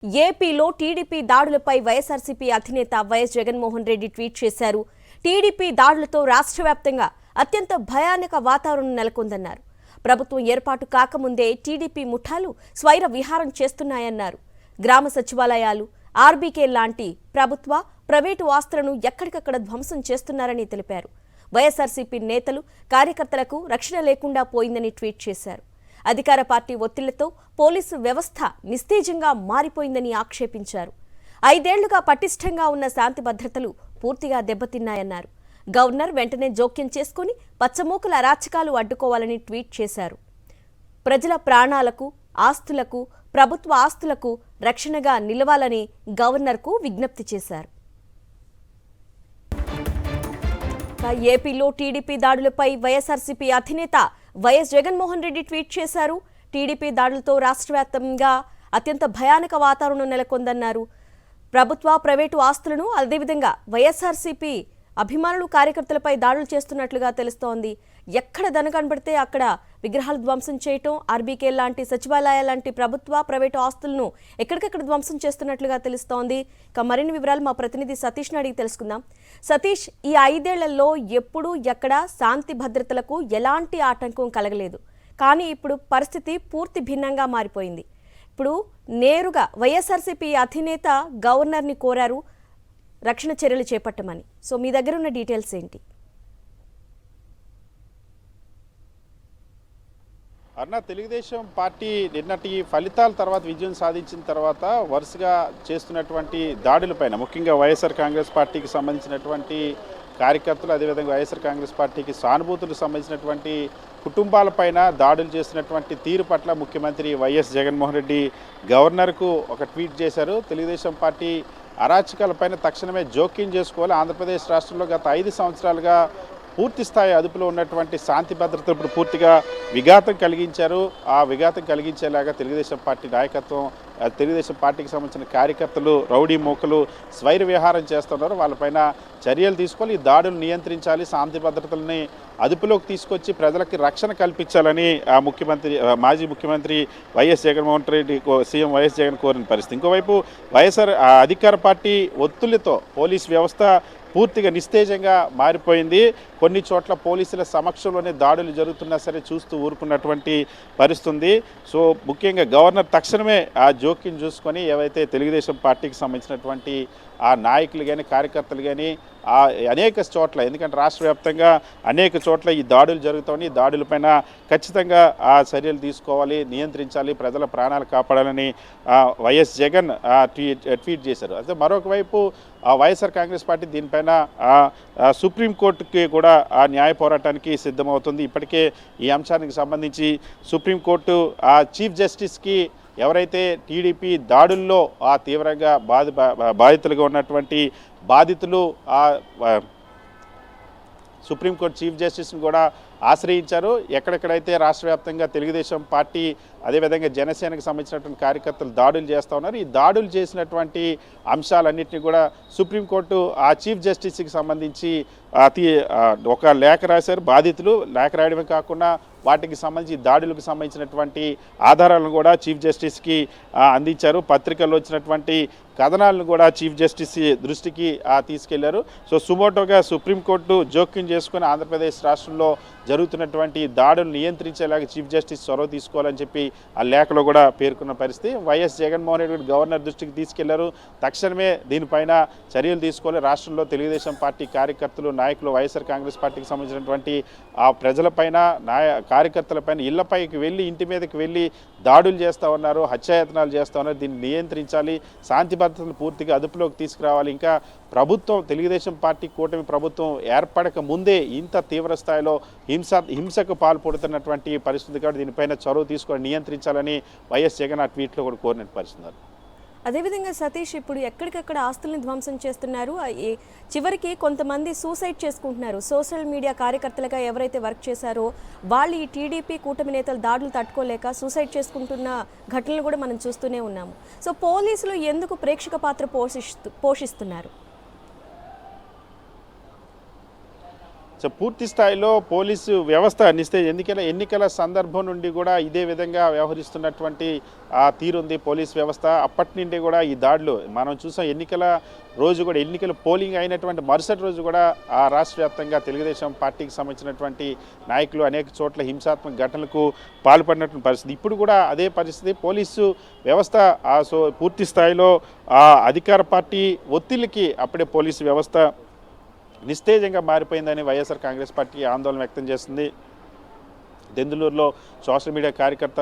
ఏపీలో టీడీపీ దాడులపై వైఎస్ఆర్సీపీ అధినేత YS Jaganmohan Reddy tweet చేశారు. టీడీపీ దాడులతో రాష్ట్ర వ్యాప్తంగా అత్యంత భయానక వాతావరణం నెలకొందన్నారు. ప్రభుత్వం ఏర్పాటు కాకముందే టీడీపీ ముఠాలు స్వైర విహారం చేస్తున్నాయన్నారు. గ్రామ సచివాలయాలు, ఆర్బీకే లాంటి ప్రభుత్వ, ప్రైవేటు ఆస్తులను ఎక్కడికక్కడ ధ్వంసం చేస్తున్నారని తెలిపారు. వైఎస్ఆర్సీపీ నేతలు, కార్యకర్తలకు రక్షణ లేకుండా పోయిందని ట్వీట్ చేశారు. అధికార పార్టీ ఒత్తిళ్లతో పోలీసు వ్యవస్థ నిస్తేజంగా మారిపోయిందని ఆక్షేపించారు. 5 ఏళ్లుగా పటిష్టంగా ఉన్న శాంతి భద్రతలు పూర్తిగా దెబ్బతిన్నాయన్నారు. గవర్నర్ వెంటనే జోక్యం చేసుకుని పచ్చమూకల అరాచకాలు అడ్డుకోవాలని ట్వీట్ చేశారు. ప్రజల ప్రాణాలకు, ఆస్తులకు, ప్రభుత్వ ఆస్తులకు రక్షణగా నిలవాలని గవర్నర్కు విజ్ఞప్తి చేశారు. ఏపీలో టీడీపీ దాడులపై వైఎస్ఆర్సీపీ అధినేత వైఎస్ జగన్మోహన్ రెడ్డి ట్వీట్ చేశారు. టీడీపీ దాడులతో రాష్ట్ర వ్యాప్తంగా అత్యంత భయానక వాతావరణం నెలకొందన్నారు. ప్రభుత్వ, ప్రైవేటు ఆస్తులను, అదేవిధంగా వైఎస్ఆర్సీపీ అభిమానులు, కార్యకర్తలపై దాడులు చేస్తున్నట్లుగా తెలుస్తోంది. ఎక్కడ కనబడితే అక్కడ విగ్రహాలు ధ్వంసం చేయటం, ఆర్బీకే లాంటి, సచివాలయాల లాంటి ప్రభుత్వ, ప్రైవేటు ఆస్తులను ఎక్కడికక్కడ ధ్వంసం చేస్తున్నట్లుగా తెలుస్తోంది. ఇక మరిన్ని వివరాలు మా ప్రతినిధి సతీష్ని అడిగి తెలుసుకుందాం. సతీష్, ఈ 5 ఏళ్లలో ఎప్పుడూ ఎక్కడ శాంతి భద్రతలకు ఎలాంటి ఆటంకం కలగలేదు. కానీ ఇప్పుడు పరిస్థితి పూర్తి భిన్నంగా మారిపోయింది. ఇప్పుడు నేరుగా వైఎస్ఆర్సీపీ అధినేత గవర్నర్ని కోరారు రక్షణ చర్యలు చేపట్టమని. సో మీ దగ్గర ఉన్న డీటెయిల్స్ ఏంటి? అన్న, తెలుగుదేశం పార్టీ నిన్నటి ఫలితాల తర్వాత విజయం సాధించిన తర్వాత వరుసగా చేస్తున్నటువంటి దాడులపైన, ముఖ్యంగా వైఎస్ఆర్ కాంగ్రెస్ పార్టీకి సంబంధించినటువంటి కార్యకర్తలు, అదేవిధంగా వైఎస్ఆర్ కాంగ్రెస్ పార్టీకి సానుభూతులకు సంబంధించినటువంటి కుటుంబాలపైన దాడులు చేసినటువంటి తీరు పట్ల ముఖ్యమంత్రి వైఎస్ జగన్మోహన్ రెడ్డి గవర్నర్కు ఒక ట్వీట్ చేశారు. తెలుగుదేశం పార్టీ అరాచకాలపైన తక్షణమే జోక్యం చేసుకోవాలి. ఆంధ్రప్రదేశ్ రాష్ట్రంలో గత 5 సంవత్సరాలుగా పూర్తి స్థాయి అదుపులో ఉన్నటువంటి శాంతి భద్రతలు ఇప్పుడు పూర్తిగా విఘాతం కలిగించారు. ఆ విఘాతం కలిగించేలాగా తెలుగుదేశం పార్టీ నాయకత్వం, తెలుగుదేశం పార్టీకి సంబంధించిన కార్యకర్తలు, రౌడీ మూకలు స్వైర విహారం చేస్తున్నారు. వాళ్ళపైన చర్యలు తీసుకోవాలి, ఈ దాడులు నియంత్రించాలి, శాంతి భద్రతలని అదుపులోకి తీసుకొచ్చి ప్రజలకి రక్షణ కల్పించాలని మాజీ ముఖ్యమంత్రి YS Jaganmohan Reddy, CM YS Jagan కోరిన పరిస్థితి. ఇంకోవైపు వైఎస్ఆర్ అధికార పార్టీ ఒత్తిళ్లతో పోలీస్ వ్యవస్థ పూర్తిగా నిస్తేజంగా మారిపోయింది. కొన్ని చోట్ల పోలీసుల సమక్షంలోనే దాడులు జరుగుతున్నా సరే చూస్తూ ఊరుకున్నటువంటి పరిస్థితి. సో ముఖ్యంగా గవర్నర్ తక్షణమే ఆ జోక్యం చూసుకొని ఏవైతే తెలుగుదేశం పార్టీకి సంబంధించినటువంటి ఆ నాయకులు కానీ, కార్యకర్తలు కానీ అనేక చోట్ల, ఎందుకంటే రాష్ట్ర వ్యాప్తంగా అనేక చోట్ల ఈ దాడులు జరుగుతాయి. ఈ దాడులపైన ఖచ్చితంగా ఆ చర్యలు తీసుకోవాలి, నియంత్రించాలి, ప్రజల ప్రాణాలు కాపాడాలని వైఎస్ జగన్ ట్వీట్ చేశారు. అయితే మరొక వైపు వైఎస్ఆర్ కాంగ్రెస్ పార్టీ దీనిపైన సుప్రీంకోర్టుకి కూడా ఆ న్యాయ పోరాటానికి సిద్ధమవుతుంది. ఇప్పటికే ఈ అంశానికి సంబంధించి సుప్రీంకోర్టు ఆ చీఫ్ జస్టిస్కి ఎవరైతే టీడీపీ దాడుల్లో ఆ తీవ్రంగా బాధితులుగా ఉన్నటువంటి బాధితులు సుప్రీంకోర్టు చీఫ్ జస్టిస్ని కూడా ఆశ్రయించారు. ఎక్కడెక్కడైతే రాష్ట్ర వ్యాప్తంగా తెలుగుదేశం పార్టీ, అదేవిధంగా జనసేనకు సంబంధించినటువంటి కార్యకర్తలు దాడులు చేస్తూ ఉన్నారు. ఈ దాడులు చేసినటువంటి అంశాలన్నింటినీ కూడా సుప్రీంకోర్టు ఆ చీఫ్ జస్టిస్కి సంబంధించి ఒక లేఖ రాశారు. బాధితులు లేఖ రాయడమే కాకుండా వాటికి సంబంధించి, దాడులకు సంబంధించినటువంటి ఆధారాలను కూడా చీఫ్ జస్టిస్కి అందించారు. పత్రికల్లో వచ్చినటువంటి కథనాలను కూడా చీఫ్ జస్టిస్ దృష్టికి తీసుకెళ్లారు. సో సుమోటోగా సుప్రీంకోర్టు జోక్యం చేసుకుని ఆంధ్రప్రదేశ్ రాష్ట్రంలో జరుగుతున్నటువంటి దాడులు నియంత్రించేలాగా చీఫ్ జస్టిస్ చొరవ తీసుకోవాలని చెప్పి ఆ లేఖలో కూడా పేర్కొన్న పరిస్థితి. వైఎస్ జగన్మోహన్ రెడ్డి గవర్నర్ దృష్టికి తీసుకెళ్లారు. తక్షణమే దీనిపైన చర్యలు తీసుకోవాలి. రాష్ట్రంలో తెలుగుదేశం పార్టీ కార్యకర్తలు, నాయకులు, వైఎస్ఆర్ కాంగ్రెస్ పార్టీకి సంబంధించినటువంటి ఆ ప్రజలపైన, కార్యకర్తలపైన ఇళ్లపైకి వెళ్ళి, ఇంటి మీదకి వెళ్ళి దాడులు చేస్తూ ఉన్నారు, హత్యాయత్నాలు చేస్తూ ఉన్నారు. దీన్ని నియంత్రించాలి, శాంతి భద్రతలు పూర్తిగా అదుపులోకి తీసుకురావాలి. ఇంకా ప్రభుత్వం, తెలుగుదేశం పార్టీ కూటమి ప్రభుత్వం ఏర్పడక ముందే ఇంత తీవ్ర స్థాయిలో హింసకు పాల్పడుతున్నటువంటి పరిస్థితి కాబట్టి దీనిపైన చొరవ తీసుకొని నియంత్రించాలని వైఎస్ జగన్ ఆ ట్వీట్లో కూడా కోరిన పరిస్థితున్నారు. అదేవిధంగా సతీష్, ఇప్పుడు ఎక్కడికక్కడ ఆస్తుల్ని ధ్వంసం చేస్తున్నారు. చివరికి కొంతమంది సూసైడ్ చేసుకుంటున్నారు. సోషల్ మీడియా కార్యకర్తలుగా ఎవరైతే వర్క్ చేశారో వాళ్ళు ఈ టీడీపీ కూటమి నేతలు దాడులు తట్టుకోలేక సూసైడ్ చేసుకుంటున్న ఘటనలు కూడా మనం చూస్తూనే ఉన్నాము. సో పోలీసులు ఎందుకు ప్రేక్షక పాత్ర పోషిస్తున్నారు? సో పూర్తి స్థాయిలో పోలీసు వ్యవస్థ ఎన్నికల సందర్భం నుండి కూడా ఇదే విధంగా వ్యవహరిస్తున్నటువంటి ఆ తీరుంది పోలీస్ వ్యవస్థ. అప్పటి నుండి కూడా ఈ దాడులు మనం చూసాం. ఎన్నికల రోజు కూడా ఎన్నికల పోలింగ్ అయినటువంటి మరుసటి రోజు కూడా ఆ రాష్ట్ర వ్యాప్తంగా తెలుగుదేశం పార్టీకి సంబంధించినటువంటి నాయకులు అనేక చోట్ల హింసాత్మక ఘటనలకు పాల్పడినటువంటి పరిస్థితి. ఇప్పుడు కూడా అదే పరిస్థితి. పోలీసు వ్యవస్థ పూర్తి స్థాయిలో ఆ అధికార పార్టీ ఒత్తిడికి అప్పుడే పోలీసు వ్యవస్థ నిస్తేజంగా మారిపోయిందని వైఎస్ఆర్ కాంగ్రెస్ పార్టీ ఆందోళన వ్యక్తం చేస్తుంది. దెందులూరులో సోషల్ మీడియా కార్యకర్త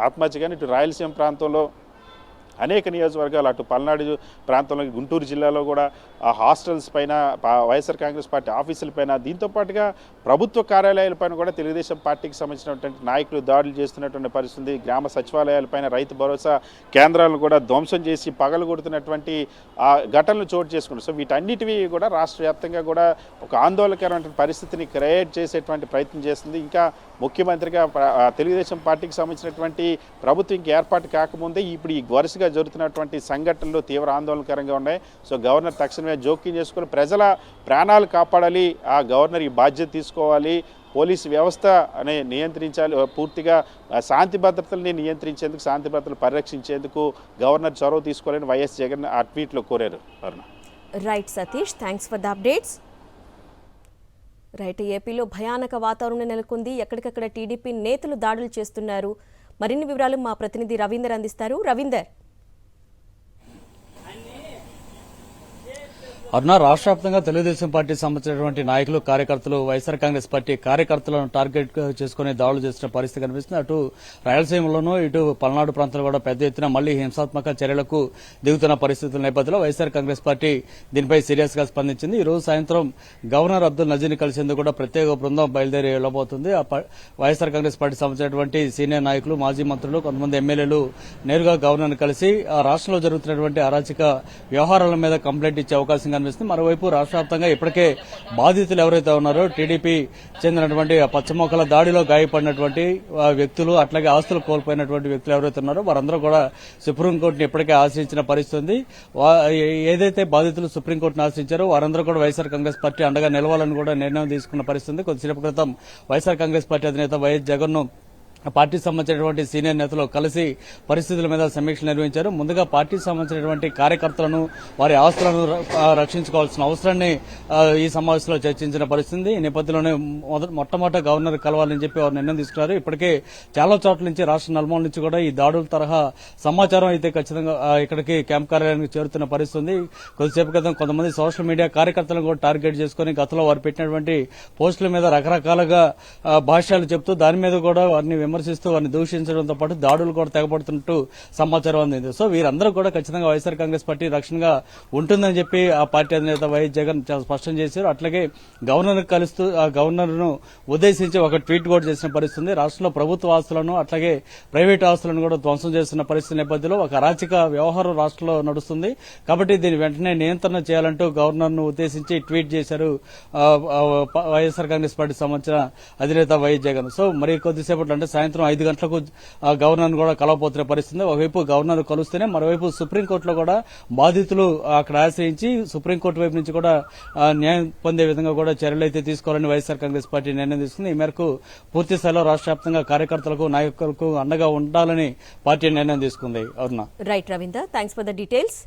ఆత్మహత్య కానీ, ఇటు రాయలసీమ ప్రాంతంలో అనేక నియోజకవర్గాలు, అటు పల్నాడు ప్రాంతంలో గుంటూరు జిల్లాలో కూడా ఆ హాస్టల్స్ పైన వైఎస్ఆర్ కాంగ్రెస్ పార్టీ ఆఫీసుల పైన, దీంతో పాటుగా ప్రభుత్వ కార్యాలయాలపైన కూడా తెలుగుదేశం పార్టీకి సంబంధించినటువంటి నాయకులు దాడులు చేస్తున్నటువంటి పరిస్థితి. గ్రామ సచివాలయాలపైన, రైతు భరోసా కేంద్రాలను కూడా ధ్వంసం చేసి పగలగొడుతున్నటువంటి ఆ ఘటనలు చోటు చేసుకున్నారు. సో వీటన్నిటివి కూడా రాష్ట్ర వ్యాప్తంగా కూడా ఒక ఆందోళనకరమైన పరిస్థితిని క్రియేట్ చేసేటువంటి ప్రయత్నం చేస్తుంది. ఇంకా ముఖ్యమంత్రిగా తెలుగుదేశం పార్టీకి సంబంధించినటువంటి ప్రభుత్వం ఇంకా ఏర్పాటు కాకముందే ఇప్పుడు ఈ వరుసగా జరుగుతున్నటువంటి సంఘటనలు తీవ్ర ఆందోళనకరంగా ఉన్నాయి. సో గవర్నర్ తక్షణమే జోక్యం చేసుకుని ప్రజల ప్రాణాలు కాపాడాలి. ఆ గవర్నర్ ఈ బాధ్యత తీసుకోవాలి. పోలీసు వ్యవస్థ అనే నియంత్రించాలి. పూర్తిగా శాంతి భద్రతల్ని నియంత్రించేందుకు, శాంతి భద్రతలు పరిరక్షించేందుకు గవర్నర్ చొరవ తీసుకోవాలని వైఎస్ జగన్ ఆ ట్వీట్లో కోరారు. Right Satish, thanks for the updates. Right, ఏపీలో భయానక వాతావరణం నెలకొంది. ఎక్కడికక్కడ టీడీపీ నేతలు దాడులు చేస్తున్నారు. మరిన్ని వివరాలు మా ప్రతినిధి రవీందర్ అందిస్తారు. రవీందర్. అరుణ, రాష్ట్ర వ్యాప్తంగా తెలుగుదేశం పార్టీ సంబంధించినటువంటి నాయకులు, కార్యకర్తలు వైఎస్ఆర్ కాంగ్రెస్ పార్టీ కార్యకర్తలను టార్గెట్ చేసుకుని దాడులు చేస్తున్న పరిస్థితి కనిపిస్తుంది. అటు రాయలసీమలోనూ, ఇటు పల్నాడు ప్రాంతాల్లో కూడా పెద్ద ఎత్తున మళ్లీ హింసాత్మక చర్యలకు దిగుతున్న పరిస్థితుల నేపథ్యంలో వైఎస్ఆర్ కాంగ్రెస్ పార్టీ దీనిపై సీరియస్ గా స్పందించింది. ఈ రోజు సాయంత్రం గవర్నర్ అబ్దుల్ నజీర్ని కలిసేందుకు కూడా ప్రత్యేక బృందం బయలుదేరి వెళ్లబోతుంది. వైఎస్ఆర్ కాంగ్రెస్ పార్టీ సంబంధించినటువంటి సీనియర్ నాయకులు, మాజీ మంత్రులు, కొంతమంది ఎమ్మెల్యేలు నేరుగా గవర్నర్ను కలిసి ఆ రాష్ట్రంలో జరుగుతున్నటువంటి అరాచక వ్యవహారాల మీద కంప్లైంట్ ఇచ్చే అవకాశం కనిపిస్తుంది. మరోవైపు రాష్ట్ర వ్యాప్తంగా ఇప్పటికే బాధితులు ఎవరైతే ఉన్నారో టీడీపీ చెందినటువంటి పచ్చమొక్కల దాడిలో గాయపడినటువంటి వ్యక్తులు, అట్లాగే ఆస్తులు కోల్పోయినటువంటి వ్యక్తులు ఎవరైతే ఉన్నారో వారందరూ కూడా సుప్రీంకోర్టును ఇప్పటికే ఆశ్రయించిన పరిస్థితి. ఏదైతే బాధితులు సుప్రీంకోర్టును ఆశ్రయించారో వారందరూ కూడా వైఎస్ఆర్ కాంగ్రెస్ పార్టీ అండగా నిలవాలని కూడా నిర్ణయం తీసుకున్న పరిస్థితి. కొద్దిసేపు క్రితం వైఎస్ఆర్ కాంగ్రెస్ పార్టీ అధినేత వైఎస్ జగన్ ను పార్టీకి సంబంధించినటువంటి సీనియర్ నేతలు కలిసి పరిస్థితుల మీద సమీక్ష నిర్వహించారు. ముందుగా పార్టీకి సంబంధించినటువంటి కార్యకర్తలను, వారి ఆస్తులను రక్షించుకోవాల్సిన అవసరాన్ని ఈ సమావేశంలో చర్చించిన పరిస్థితి. ఈ నేపథ్యంలోనే మొట్టమొదట గవర్నర్ కలవాలని చెప్పి వారు నిర్ణయం తీసుకున్నారు. ఇప్పటికే చాలా చోట్ల నుంచి, రాష్ట్ర నలుమూల నుంచి కూడా ఈ దాడుల తరహా సమాచారం అయితే ఖచ్చితంగా ఇక్కడికి క్యాంప్ కార్యాలయానికి చేరుతున్న పరిస్థితి. కొద్దిసేపు క్రితం కొంతమంది సోషల్ మీడియా కార్యకర్తలను కూడా టార్గెట్ చేసుకుని గతంలో వారు పెట్టినటువంటి పోస్టుల మీద రకరకాలుగా భాష్యాలు చెప్తూ దాని మీద కూడా వారిని విమర్శిస్తూ వారిని దూషించడంతో పాటు దాడులు కూడా తెగబడుతున్నట్టు సమాచారం అందింది. సో వీరందరూ కూడా ఖచ్చితంగా వైఎస్ఆర్ కాంగ్రెస్ పార్టీ రక్షణగా ఉంటుందని చెప్పి ఆ పార్టీ అధినేత వైఎస్ జగన్ చాలా స్పష్టం చేశారు. అట్లాగే గవర్నర్ కలుస్తూ ఆ గవర్నర్ ను ఉద్దేశించి ఒక ట్వీట్ కూడా చేసిన పరిస్థితి. రాష్ట్రంలో ప్రభుత్వ ఆస్తులను, అట్లాగే ప్రైవేట్ ఆస్తులను కూడా ధ్వంసం చేస్తున్న పరిస్థితి నేపథ్యంలో ఒక అరాచక వ్యవహారం రాష్ట్రంలో నడుస్తుంది. కాబట్టి దీన్ని వెంటనే నియంత్రణ చేయాలంటూ గవర్నర్ ను ఉద్దేశించి ట్వీట్ చేశారు వైఎస్ఆర్ కాంగ్రెస్ పార్టీ సంబంధించిన అధినేత వైఎస్ జగన్. సో మరి కొద్దిసేపట్లో అంటే సాయంత్రం 5 గంటలకు గవర్నర్ కూడా కలవబోతున్న పరిస్థితి. ఒకవైపు గవర్నర్ కలుస్తేనే మరోవైపు సుప్రీంకోర్టులో కూడా బాధితులు అక్కడ ఆశ్రయించి సుప్రీంకోర్టు వైపు నుంచి కూడా న్యాయం పొందే విధంగా కూడా చర్యలు అయితే తీసుకోవాలని వైఎస్ఆర్ కాంగ్రెస్ పార్టీ నిర్ణయం తీసుకుంది. ఈ మేరకు పూర్తి స్థాయిలో రాష్ట్ర వ్యాప్తంగా కార్యకర్తలకు, నాయకులకు అండగా ఉండాలని పార్టీ నిర్ణయం తీసుకుంది. అవునా? Right Ravinder, thanks for the details.